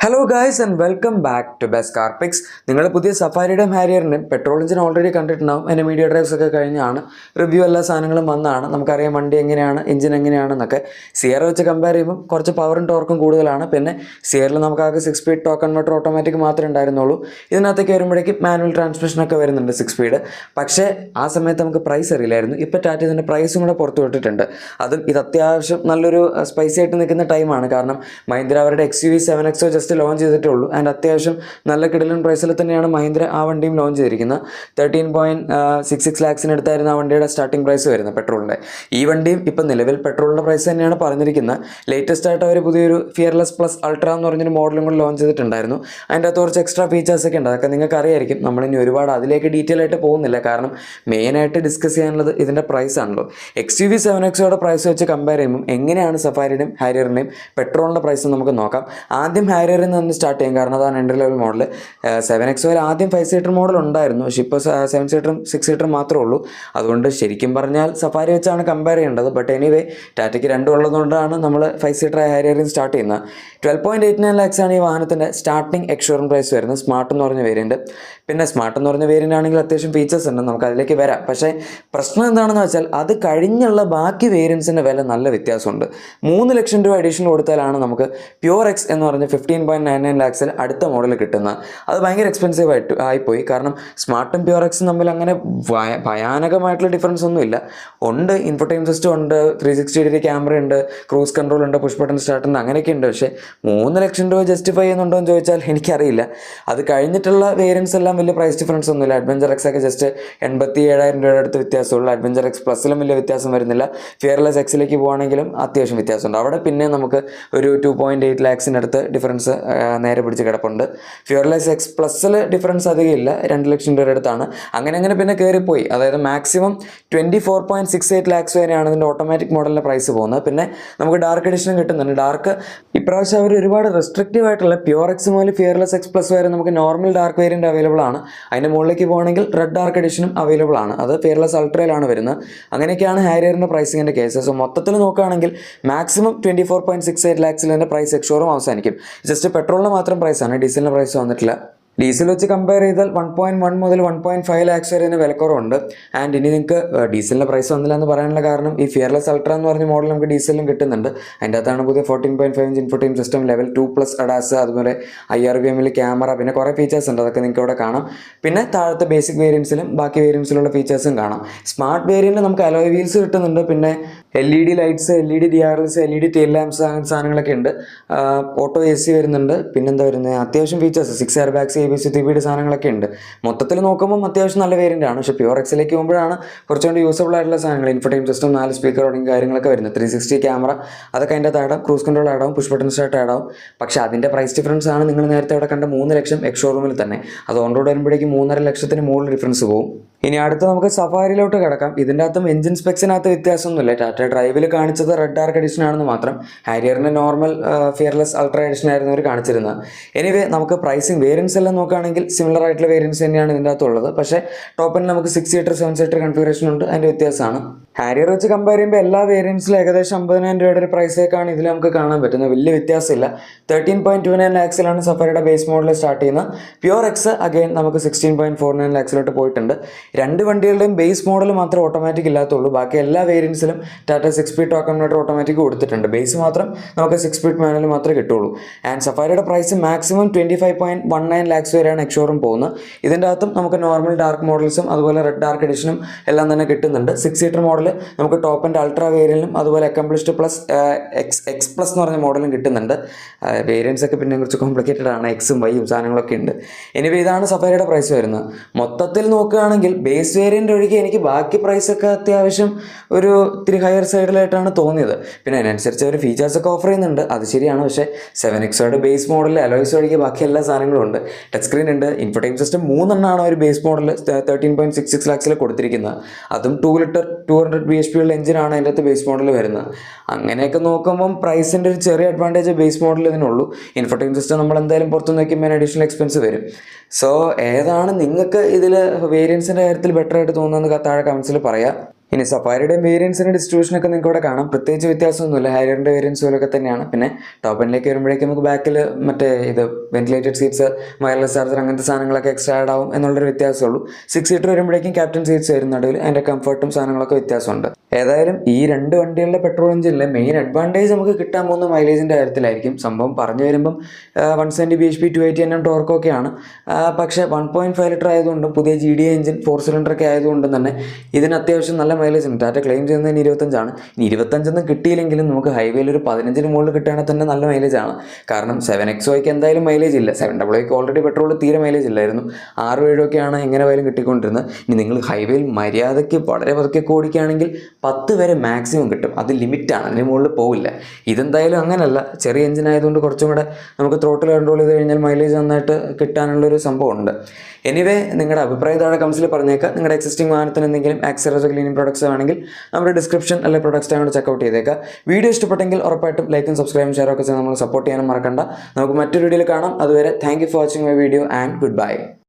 Hello guys and welcome back to best car pics. നിങ്ങൾ പുതിയ സഫാരിയുടെയും ഹാരിയറിൻ്റെയും പെട്രോൾ എഞ്ചിൻ ഓൾറെഡി കണ്ടിട്ടുണ്ടാവും. അതിൻ്റെ മീഡിയ ഡ്രൈവ്സ് ഒക്കെ കഴിഞ്ഞാണ് റിവ്യൂ എല്ലാ സാധനങ്ങളും വന്നതാണ്. നമുക്കറിയാം വണ്ടി എങ്ങനെയാണ്, എഞ്ചിൻ എങ്ങനെയാണെന്നൊക്കെ. സിയർ വെച്ച് കമ്പയർ ചെയ്യുമ്പോൾ കുറച്ച് പവറും ടോർക്കും കൂടുതലാണ്. പിന്നെ സിയറിൽ നമുക്കാകെ 6 സ്പീഡ് ടോക്ക് കൺവെർട്ടർ ഓട്ടോമാറ്റിക് മാത്രമേ ഉണ്ടായിരുന്നുള്ളൂ. ഇതിനകത്തേക്ക് വരുമ്പോഴേക്കും മാനുവൽ ട്രാൻസ്മിഷനൊക്കെ വരുന്നുണ്ട് 6 സ്പീഡ്. പക്ഷേ ആ സമയത്ത് നമുക്ക് പ്രൈസ് അറിയില്ലായിരുന്നു. ഇപ്പോൾ ടാറ്റ ഇതിൻ്റെ പ്രൈസും കൂടെ പുറത്തു വിട്ടിട്ടുണ്ട്. അതും ഇത് അത്യാവശ്യം നല്ലൊരു സ്പൈസി ആയിട്ട് നിൽക്കുന്ന ടൈമാണ്. കാരണം മഹീന്ദ്ര അവരുടെ XUV 7XO ജസ്റ്റ് ലോഞ്ച് ചെയ്തിട്ടേ ഉള്ളൂ. ആൻഡ് അത്യാവശ്യം നല്ല കിടിലൻ പ്രൈസിൽ തന്നെയാണ് മഹീന്ദ്ര ആ വണ്ടിയും ലോഞ്ച് ചെയ്തിരിക്കുന്നത്. 13.66 ലാക്സിന് അടുത്തായിരുന്നു ആ വണ്ടിയുടെ സ്റ്റാർട്ടിംഗ് പ്രൈസ് വരുന്നത് പെട്രോളിൻ്റെ. ഈ വണ്ടിയും ഇപ്പം നിലവിൽ പെട്രോളിൻ്റെ പ്രൈസ് തന്നെയാണ് പറഞ്ഞിരിക്കുന്നത്. ലേറ്റസ്റ്റ് ആയിട്ട് അവർ പുതിയൊരു ഫിയർലെസ് പ്ലസ് അൾട്ര എന്ന് പറഞ്ഞൊരു മോഡലും കൂടി ലോഞ്ച് ചെയ്തിട്ടുണ്ടായിരുന്നു. അതിൻ്റെ അകത്ത് കുറച്ച് എക്സ്ട്രാ ഫീച്ചേഴ്സ് ഒക്കെ ഉണ്ട്. അതൊക്കെ നിങ്ങൾക്ക് അറിയായിരിക്കും. നമ്മളിനി ഒരുപാട് അതിലേക്ക് ഡീറ്റെയിൽ ആയിട്ട് പോകുന്നില്ല. കാരണം മെയിനായിട്ട് ഡിസ്കസ് ചെയ്യാനുള്ളത് ഇതിൻ്റെ പ്രൈസ് ആണല്ലോ. XUV 7XOയുടെ പ്രൈസ് വെച്ച് കമ്പയർ ചെയ്യുമ്പോൾ എങ്ങനെയാണ് സഫാരിയുടെയും ഹാരിയറിൻ്റെയും പെട്രോളിൻ്റെ പ്രൈസ് നമുക്ക് നോക്കാം. ആദ്യം ഹാരിയറിൽ നിന്ന് സ്റ്റാർട്ട് ചെയ്യും. കാരണം അതാണ് എൻട്രി ലെവൽ മോഡൽ. 7XOയിൽ ആദ്യം 5 സീറ്റർ മോഡൽ ഉണ്ടായിരുന്നു. പക്ഷേ ഇപ്പോൾ 7 സീറ്ററും 6 സീറ്ററും മാത്രമേ ഉള്ളൂ. അതുകൊണ്ട് ശരിക്കും പറഞ്ഞാൽ സഫാരി വെച്ചാണ് കമ്പയർ ചെയ്യേണ്ടത്. ബട്ട് എനിവേ ടാറ്റയ്ക്ക് രണ്ടും ഉള്ളതുകൊണ്ടാണ് നമ്മൾ 5 സീറ്റർ ഹാരിയറിൽ സ്റ്റാർട്ട് ചെയ്യുന്നത്. 12.89 ലാക്സാണ് ഈ വാഹനത്തിൻ്റെ സ്റ്റാർട്ടിംഗ് എക്സ്ഷോറൂം പ്രൈസ് വരുന്നത്, സ്മാർട്ട് എന്ന് പറഞ്ഞ വേരിയൻറ്റ്. പിന്നെ സ്മാർട്ട് എന്ന് പറഞ്ഞ വേരിയൻ്റ് ആണെങ്കിൽ അത്യാവശ്യം ഫീച്ചേഴ്സ് ഉണ്ട്, നമുക്ക് അതിലേക്ക് വരാം. പക്ഷേ പ്രശ്നം എന്താണെന്ന് വെച്ചാൽ അത് കഴിഞ്ഞുള്ള ബാക്കി വേരിയൻസിൻ്റെ വില നല്ല വ്യത്യാസമുണ്ട്. 3 ലക്ഷം രൂപ അഡീഷണൽ കൊടുത്താലാണ് നമുക്ക് പ്യൂർ എക്സ് എന്ന് പറഞ്ഞ 15.99 ലാക്സിൽ അടുത്ത മോഡൽ കിട്ടുന്നത്. അത് ഭയങ്കര എക്സ്പെൻസീവ് ആയിപ്പോയി. കാരണം സ്മാർട്ടും പ്യൂർ എക്സും തമ്മിൽ അങ്ങനെ ഭയാനകമായിട്ടുള്ള ഡിഫറൻസ് ഒന്നുമില്ല. ഉണ്ട്, ഇൻഫോടൈം സിസ്റ്റം ഉണ്ട്, 360 ക്യാമറ ഉണ്ട്, ക്രൂസ് കൺട്രോൾ ഉണ്ട്, പുഷ് ബട്ടൺ സ്റ്റാർട്ട് ഉണ്ട്, അങ്ങനെയൊക്കെ ഉണ്ട്. പക്ഷേ 3 ലക്ഷം രൂപ ജസ്റ്റിഫൈ ചെയ്യുന്നുണ്ടോ എന്ന് ചോദിച്ചാൽ എനിക്കറിയില്ല. അത് കഴിഞ്ഞിട്ടുള്ള വേരിയൻസ് എല്ലാം വലിയ പ്രൈസ് ഡിഫറൻസ് ഒന്നുമില്ല. അഡ്വഞ്ചർ എക്സ് ഒക്കെ ജസ്റ്റ് 87,000 രൂപയുടെ അടുത്ത് വ്യത്യാസമുള്ളൂ. അഡ്വഞ്ചർ എക്സ് പ്ലസിലും വലിയ വ്യത്യാസം വരുന്നില്ല. ഫിയർലെസ് എക്സിലേക്ക് പോകുകയാണെങ്കിലും അത്യാവശ്യം വ്യത്യാസമുണ്ട്. അവിടെ പിന്നെ നമുക്ക് ഒരു 2.8 ലാക്സിനടുത്ത് ഡിഫറൻസ് നേരെ പിടിച്ച് കിടപ്പുണ്ട്. ഫിയർലെസ് എക്സ് പ്ലസ്സിൽ ഡിഫറൻസ് അധികം ഇല്ല, 2 ലക്ഷം രൂപയുടെ അടുത്താണ്. അങ്ങനെ പിന്നെ കയറിപ്പോയി. അതായത് മാക്സിമം 24.68 ലാക്സ് വരെയാണ് ഇതിൻ്റെ ഓട്ടോമാറ്റിക് മോഡലിൻ്റെ പ്രൈസ് പോകുന്നത്. പിന്നെ നമുക്ക് ഡാർക്ക് എഡിഷനും കിട്ടുന്നുണ്ട്. ഡാർക്ക് ഇപ്രാവശ്യം അവർ ഒരുപാട് റെസ്ട്രിക്റ്റീവ് ആയിട്ടുള്ള പ്യൂർ എക്സ് മുതൽ ഫിയർലെസ് എക്സ് പ്ലസ് വരെ നമുക്ക് നോർമൽ ഡാർക്ക് വേരിയൻ്റ് അവൈലബിൾ ആണ്. അതിൻ്റെ മുകളിലേക്ക് പോകുകയാണെങ്കിൽ റെഡ് ഡാർക്ക് എഡിഷനും അവൈലബിൾ ആണ്. അത് ഫിയർലെസ് അൾട്രയിലാണ് വരുന്നത്. അങ്ങനെയൊക്കെയാണ് ഹാരിയറിൻ്റെ പ്രൈസിങ്ങിൻ്റെ കേസ്. സോ മൊത്തത്തിൽ നോക്കുകയാണെങ്കിൽ മാക്സിമം 24.68 ലാക്സിൽ എൻ്റെ പ്രൈസ് എക്സ്ഷോറും അവസാനിക്കും. ജസ്റ്റ് പെട്രോളിന് മാത്രം പ്രൈസാണ്, ഡീസലിൻ്റെ പ്രൈസ് വന്നിട്ടില്ല. ഡീസൽ വെച്ച് കമ്പയർ ചെയ്താൽ 1.1 മുതൽ 1.5 ലാക്സ് വരെ വിലക്കുറവുണ്ട്. ആൻഡ് ഇനി നിങ്ങൾക്ക് ഡീസലിൻ്റെ പ്രൈസ് വന്നില്ല എന്ന് പറയാനുള്ള കാരണം ഈ ഫിയർലെസ് അൾട്ര എന്ന് പറഞ്ഞ മോഡൽ നമുക്ക് ഡീസലിലും കിട്ടുന്നുണ്ട്. അതിൻ്റെ അകത്താണ് പുതിയ 14.5 ഇഞ്ച് ഇൻഫോടൈം സിസ്റ്റം, ലെവൽ 2+ അഡാസ്, അതുപോലെ IRVM ക്യാമറ, പിന്നെ കുറേ ഫീച്ചേഴ്സ് ഉണ്ട്. അതൊക്കെ നിങ്ങൾക്ക് ഇവിടെ കാണാം. പിന്നെ താഴത്തെ ബേസിക് വേരിയൻസിലും ബാക്കി വേരിയൻസിലുള്ള ഫീച്ചേഴ്സും കാണാം. സ്മാർട്ട് വേരിയൻറ്റിൽ നമുക്ക് അലോയ് വീൽസ് കിട്ടുന്നുണ്ട്. പിന്നെ LED lights, LED DRLs, LED tail lamps, അങ്ങനത്തെ സാധനങ്ങളൊക്കെ ഉണ്ട്. ഓട്ടോ AC വരുന്നുണ്ട്. പിന്നെന്താ വരുന്നത്, അത്യാവശ്യം features 6 air bags, ABS, 3PD സാധനങ്ങളൊക്കെ ഉണ്ട്. മൊത്തത്തിൽ നോക്കുമ്പോൾ അത്യാവശ്യം നല്ല വേരിയൻ്റ് ആണ്. പക്ഷേ പ്യൂർ എക്സിലേക്ക് പോകുമ്പോഴാണ് കുറച്ചുകൂടി യൂസബിൾ ആയിട്ടുള്ള സാധനങ്ങൾ, ഇൻഫോടൈം സിസ്റ്റം, 4 സ്പീക്കർ തുടങ്ങിയ കാര്യങ്ങളൊക്കെ വരുന്നത്. 360 ക്യാമറ അതൊക്കെ അതിൻ്റെ അകത്ത് ആടാം, ക്രൂസ് കൺട്രോൾ ആടാം, പുഷ് ബട്ടൺ സ്റ്റാർട്ട് ആടാം. പക്ഷേ അതിൻ്റെ പ്രൈസ് ഡിഫറൻസ് ആണ് നിങ്ങൾ നേരത്തെ അവിടെ കണ്ട 3 ലക്ഷം എക്സ്ഷോറൂമിൽ തന്നെ. അത് ഓൺ റോഡ് വരുമ്പോഴേക്കും 3.5 ലക്ഷത്തിന് മുകളിൽ ഡിഫറൻസ് പോകും. ഇനി അടുത്ത് നമുക്ക് സഫാരിയിലോട്ട് കിടക്കാം. ഇതിൻ്റെ അകത്തും എഞ്ചിൻ സ്പെക്സിനകത്ത് വ്യത്യാസമൊന്നുമില്ല. ടാറ്റ ഡ്രൈവിൽ കാണിച്ചത് റെഡ് ഡാർക്ക് എഡിഷൻ ആണെന്ന് മാത്രം. ഹാരിയറിൻ്റെ നോർമൽ ഫിയർലെസ് അൾട്ര എഡിഷൻ ആയിരുന്നു അവർ കാണിച്ചിരുന്നത്. എനിവേ നമുക്ക് പ്രൈസിങ് വേരിയൻസ് എല്ലാം നോക്കുകയാണെങ്കിൽ സിമിലർ ആയിട്ടുള്ള വേരിയൻസ് തന്നെയാണ് ഇതിൻ്റെ അകത്തുള്ളത്. പക്ഷേ ടോപ്പിൽ നമുക്ക് 6 സീറ്റർ 7 സീറ്റർ കൺഫിഗറേഷൻ ഉണ്ട്. അതിൻ്റെ വ്യത്യാസമാണ്. ഹാരിയർ വെച്ച് കമ്പയർ ചെയ്യുമ്പോൾ എല്ലാ വേരിയൻസിലും ഏകദേശം 50,000 രൂപയുടെ ഒരു പ്രൈസേക്കാണ് ഇതിൽ നമുക്ക് കാണാൻ പറ്റുന്നത്. വലിയ വ്യത്യാസമില്ല. 13.29 ലാക്സിലാണ് സഫാരിയുടെ ബേസ് മോഡൽ സ്റ്റാർട്ട് ചെയ്യുന്നത്. പ്യൂർ എക്സ് അഗൈൻ നമുക്ക് 16.49 ലാക്സിലോട്ട് പോയിട്ടുണ്ട്. 2 വണ്ടികളുടെയും ബേസ് മോഡൽ മാത്രമേ ഓട്ടോമാറ്റിക് ഇല്ലാത്തുള്ളൂ. ബാക്കി എല്ലാ വേരിയൻസിലും Tata 6 speed torque converter automatic കൊടുത്തിട്ടുണ്ട്. ബേസ് മാത്രം നമുക്ക് 6 സ്പീഡ് മാനുവൽ മാത്രമേ കിട്ടുള്ളൂ. ആൻഡ് സഫാരിയുടെ പ്രൈസ് മാക്സിമം 25.19 ലാക്സ് വരെയാണ് എക്സ്ഷോറും പോകുന്നത്. ഇതിൻ്റെ അകത്തും നമുക്ക് നോർമൽ ഡാർക്ക് മോഡൽസും അതുപോലെ റെഡ് ഡാർക്ക് എഡിഷനും എല്ലാം തന്നെ കിട്ടുന്നുണ്ട്. 6 സീറ്റർ മോഡൽ നമുക്ക് ടോപ്പ് ആൻഡ് അൾട്ര വേരിയൻറ്റിലും അതുപോലെ അക്കംപ്ലിഷ്ഡ് പ്ലസ് എക്സ് പ്ലസ് എന്ന് പറഞ്ഞ മോഡലും കിട്ടുന്നുണ്ട്. വേരിയൻസ് ഒക്കെ പിന്നെ കുറച്ച് കോംപ്ലിക്കേറ്റഡ് ആണ്, എക്സും വൈയും സാധനങ്ങളൊക്കെ ഉണ്ട്. എനിവേ ഇതാണ് സഫാരിയുടെ പ്രൈസ് വരുന്നത്. മൊത്തത്തിൽ നോക്കുകയാണെങ്കിൽ ബേസ് വേരിയൻ്റ് ഒഴികെ എനിക്ക് ബാക്കി പ്രൈസൊക്കെ അത്യാവശ്യം ഒരു ഇത്തിരി ഹയർ സൈഡിലായിട്ടാണ് തോന്നിയത്. പിന്നെ അതിനനുസരിച്ച് അവർ ഫീച്ചേഴ്സൊക്കെ ഓഫർ ചെയ്യുന്നുണ്ട്, അത് ശരിയാണ്. പക്ഷേ 7XOയുടെ ബേസ് മോഡലിൽ അലോയ്സ് ഒഴികെ ബാക്കി എല്ലാ സാധനങ്ങളും ഉണ്ട്. ടച്ച് സ്ക്രീൻ ഉണ്ട്. ഇൻഫോടൈം സിസ്റ്റം 3 എണ്ണമാണ് ഒരു ബേസ് മോഡൽ 13.66 ലാക്സിൽ കൊടുത്തിരിക്കുന്നത്. അതും 2 ലിറ്റർ 200 bhp ഉള്ള എഞ്ചിനാണ് അതിൻ്റെ അകത്ത് ബേസ് മോഡൽ വരുന്നത്. അങ്ങനെയൊക്കെ നോക്കുമ്പം പ്രൈസിൻ്റെ ഒരു ചെറിയ അഡ്വാൻറ്റേജ് ബേസ് മോഡൽ ഇതിനുള്ളൂ. ഇൻഫോടൈം സിസ്റ്റം നമ്മൾ എന്തായാലും പുറത്ത് നോക്കുമ്പോൾ അഡീഷണൽ എക്സ്പെൻസ് വരും. സോ ഏതാണ് നിങ്ങൾക്ക് ഇതിൽ വേരിയൻസിൻ്റെ കാര്യത്തിൽ ബെറ്റർ ആയിട്ട് തോന്നുന്നത് താഴെ കമൻസിൽ പറയാം. ഇനി സഫാരിയുടെയും വേരിയൻസിൻ്റെ ഡിസ്ട്രിബ്യൂഷനൊക്കെ നിങ്ങൾക്ക് ഇവിടെ കാണാം. പ്രത്യേകിച്ച് വ്യത്യാസമൊന്നുമില്ല. ഹാരിയറിൻ്റെ വേരിയൻസ് പോലൊക്കെ തന്നെയാണ്. പിന്നെ ടോപ്പ് എൻഡിലേക്ക് വരുമ്പോഴേക്കും നമുക്ക് ബാക്കിൽ മറ്റേ ഇത് വെന്റിലേറ്റഡ് സീറ്റ്സ്, വയർലെസ് ചാർജർ അങ്ങനത്തെ സാധനങ്ങളൊക്കെ എക്സ്ട്രാ ആഡ് ആവും എന്നുള്ളൊരു വ്യത്യാസമുള്ളൂ. 6 സീറ്റർ വരുമ്പോഴേക്കും ക്യാപ്റ്റൻ സീറ്റ്സ് വരും നടുവിൽ. അതിൻ്റെ കംഫർട്ടും സാധനങ്ങളൊക്കെ വ്യത്യാസമുണ്ട്. ഏതായാലും ഈ രണ്ട് വണ്ടികളുടെ പെട്രോൾ എഞ്ചിനിലെ മെയിൻ അഡ്വാൻറ്റേജ് നമുക്ക് കിട്ടാൻ പോകുന്ന മൈലേജിൻ്റെ കാര്യത്തിലായിരിക്കും. സംഭവം പറഞ്ഞു വരുമ്പം 170 bhp 280 Nm ടോർക്കൊക്കെയാണ്. പക്ഷേ 1.5 ലിറ്റർ ആയതുകൊണ്ടും പുതിയ GDA എഞ്ചിൻ 4 സിലിണ്ടറൊക്കെ ആയതുകൊണ്ടും തന്നെ ഇതിന് അത്യാവശ്യം നല്ല മൈലേജ് ഉണ്ട്. ടാറ്റ ക്ലെയിം ചെയ്യുന്നതിന് 25 ഇനി 25 കിട്ടിയില്ലെങ്കിലും നമുക്ക് ഹൈവേയിൽ ഒരു 15 മുകളിൽ കിട്ടുകയാണെങ്കിൽ തന്നെ നല്ല മൈലേജാണ്. കാരണം 7XOയ്ക്ക് എന്തായാലും മൈലേജ് ഇല്ല. 700ക്ക് ഓൾറെഡി പെട്രോൾ തീരെ മൈലേജ് ഇല്ലായിരുന്നു. 6-7ഒക്കെയാണ് എങ്ങനെ പോയാലും കിട്ടിക്കൊണ്ടിരുന്നത്. ഇനി നിങ്ങൾ ഹൈവേയിൽ മര്യാദയ്ക്ക് വളരെ പതുക്കെ ഓടിക്കുകയാണെങ്കിൽ 10 വരെ മാക്സിമം കിട്ടും. അത് ലിമിറ്റാണ്, അതിന് മുകളിൽ പോവില്ല. ഇതെന്തായാലും അങ്ങനല്ല. ചെറിയ എഞ്ചിൻ ആയതുകൊണ്ട് കുറച്ചും കൂടെ നമുക്ക് ത്രോട്ടിൽ കൺട്രോൾ ചെയ്ത് കഴിഞ്ഞാൽ മൈലേജ് നന്നായിട്ട് കിട്ടാനുള്ളൊരു സംഭവമുണ്ട്. എനിവേ നിങ്ങളുടെ അഭിപ്രായം താഴെ കമൻസിൽ പറഞ്ഞേക്കാം. നിങ്ങളുടെ എക്സിസ്റ്റിംഗ് വാഹനത്തിന് എന്തെങ്കിലും ആക്സറീസ് ക്ലീനിങ് പ്രോഡക്ട്സ് ആണെങ്കിൽ നമ്മുടെ ഡിസ്ക്രിപ്ഷൻ അല്ലെങ്കിൽ പ്രൊഡക്ട്സ് ടൈം ചെക്കൗട്ട് ചെയ്തേക്കാം. വീഡിയോ ഇഷ്ടപ്പെട്ടെങ്കിൽ ഉറപ്പായിട്ടും ലൈക്കും സബ്സ്ക്രൈബും ഷെയർ ഒക്കെ ചെയ്ത് നമ്മൾ സപ്പോർട്ട് ചെയ്യാനും മറക്കണ്ട. നമുക്ക് മറ്റൊരു വീഡിയോയിൽ കാണാം. അതുവരെ thank you for watching my video and good bye.